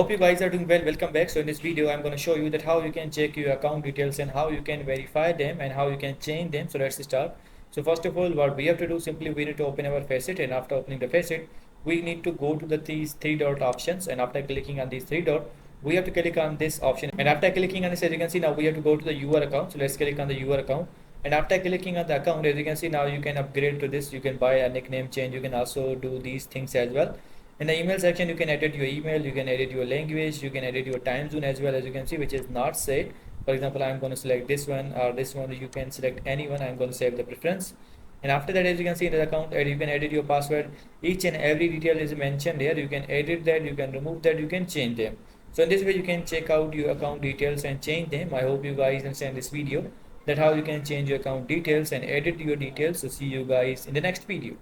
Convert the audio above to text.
Hope you guys are doing well. Welcome back. So in this video I'm going to show you that how you can check your account details and how you can verify them and how you can change them. So let's start. So first of all, what we have to do, simply we need to open our Faceit, and after opening the Faceit we need to go to these three dot options, and after clicking on these three dot we have to click on this option, and after clicking on this, as you can see, now we have to go to the your account. So let's click on the your account, and after clicking on the account, as you can see, now you can upgrade to this. You can buy a nickname change. You can also do these things as well. In the email section, you can edit your email, you can edit your language, you can edit your time zone as well, as you can see, which is not set. For example, I'm going to select this one or this one. You can select anyone. I'm going to save the preference. And after that, as you can see in the account, you can edit your password. Each and every detail is mentioned here. You can edit that, you can remove that, you can change them. So in this way, you can check out your account details and change them. I hope you guys understand this video, that how you can change your account details and edit your details. So see you guys in the next video.